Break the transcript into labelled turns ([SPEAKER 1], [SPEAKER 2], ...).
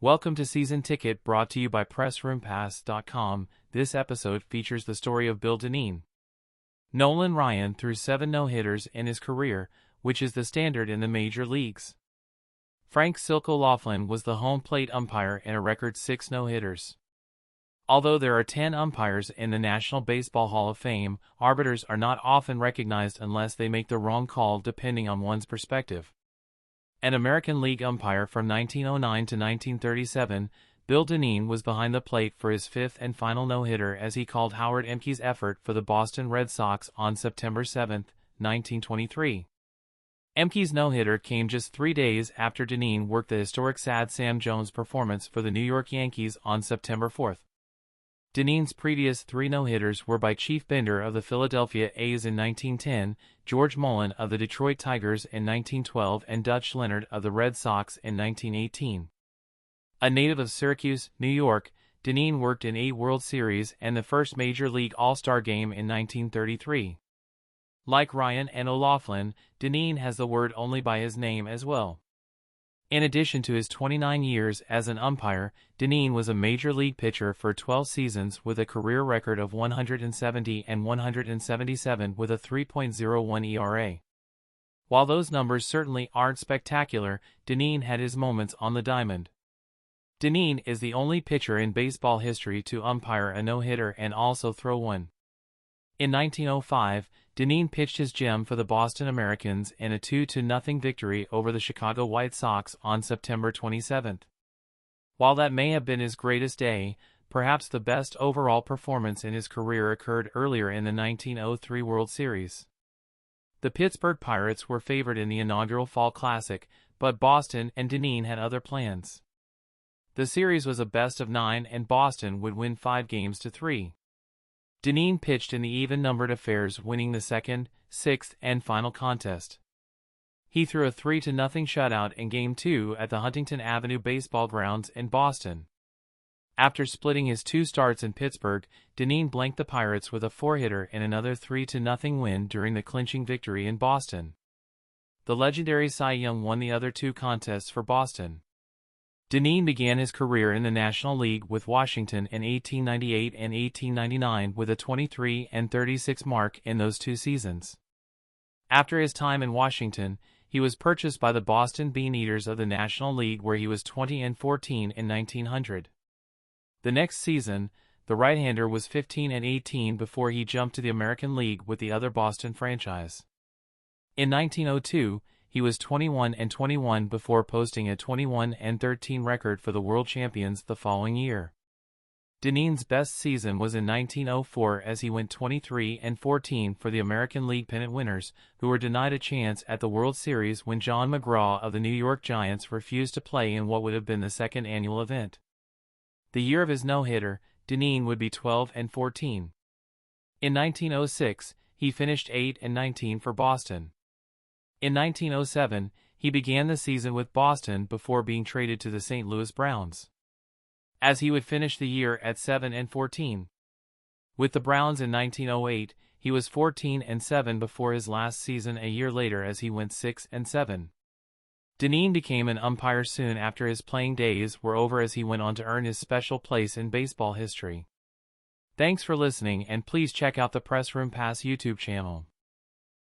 [SPEAKER 1] Welcome to Season Ticket, brought to you by PressRoomPass.com. This episode features the story of Bill Dinneen. Nolan Ryan threw 7 no-hitters in his career, which is the standard in the major leagues. Frank "Silk" O'Loughlin was the home plate umpire in a record 6 no-hitters. Although there are 10 umpires in the National Baseball Hall of Fame, arbiters are not often recognized unless they make the wrong call depending on one's perspective. An American League umpire from 1909 to 1937, Bill Dinneen was behind the plate for his 5th and final no-hitter as he called Howard Ehmke's effort for the Boston Red Sox on September 7, 1923. Ehmke's no-hitter came just 3 days after Dinneen worked the historic Sad Sam Jones performance for the New York Yankees on September 4. Dinneen's previous 3 no-hitters were by Chief Bender of the Philadelphia A's in 1910, George Mullen of the Detroit Tigers in 1912, and Dutch Leonard of the Red Sox in 1918. A native of Syracuse, New York, Dinneen worked in 8 World Series and the first Major League All-Star Game in 1933. Like Ryan and O'Loughlin, Dinneen has the word only by his name as well. In addition to his 29 years as an umpire, Dinneen was a major league pitcher for 12 seasons with a career record of 170 and 177 with a 3.01 ERA. While those numbers certainly aren't spectacular, Dinneen had his moments on the diamond. Dinneen is the only pitcher in baseball history to umpire a no-hitter and also throw one. In 1905, Dinneen pitched his gem for the Boston Americans in a 2-0 victory over the Chicago White Sox on September 27. While that may have been his greatest day, perhaps the best overall performance in his career occurred earlier in the 1903 World Series. The Pittsburgh Pirates were favored in the inaugural Fall Classic, but Boston and Dinneen had other plans. The series was a best-of-9 and Boston would win 5-3. Dinneen pitched in the even-numbered affairs, winning the 2nd, 6th, and final contest. He threw a 3-0 shutout in Game 2 at the Huntington Avenue Baseball Grounds in Boston. After splitting his 2 starts in Pittsburgh, Dinneen blanked the Pirates with a 4-hitter in another 3-0 win during the clinching victory in Boston. The legendary Cy Young won the other 2 contests for Boston. Dinneen began his career in the National League with Washington in 1898 and 1899 with a 23-36 mark in those 2 seasons. After his time in Washington, he was purchased by the Boston Bean Eaters of the National League, where he was 20-14 in 1900. The next season, the right-hander was 15-18 before he jumped to the American League with the other Boston franchise. In 1902, he was 21-21 before posting a 21-13 record for the World Champions the following year. Dinneen's best season was in 1904 as he went 23-14 for the American League pennant winners, who were denied a chance at the World Series when John McGraw of the New York Giants refused to play in what would have been the 2nd annual event. The year of his no-hitter, Dinneen would be 12-14. In 1906, he finished 8-19 for Boston. In 1907, he began the season with Boston before being traded to the St. Louis Browns, as he would finish the year at 7-14. With the Browns in 1908, he was 14-7 before his last season a year later as he went 6-7. Dinneen became an umpire soon after his playing days were over as he went on to earn his special place in baseball history. Thanks for listening, and please check out the Press Room Pass YouTube channel.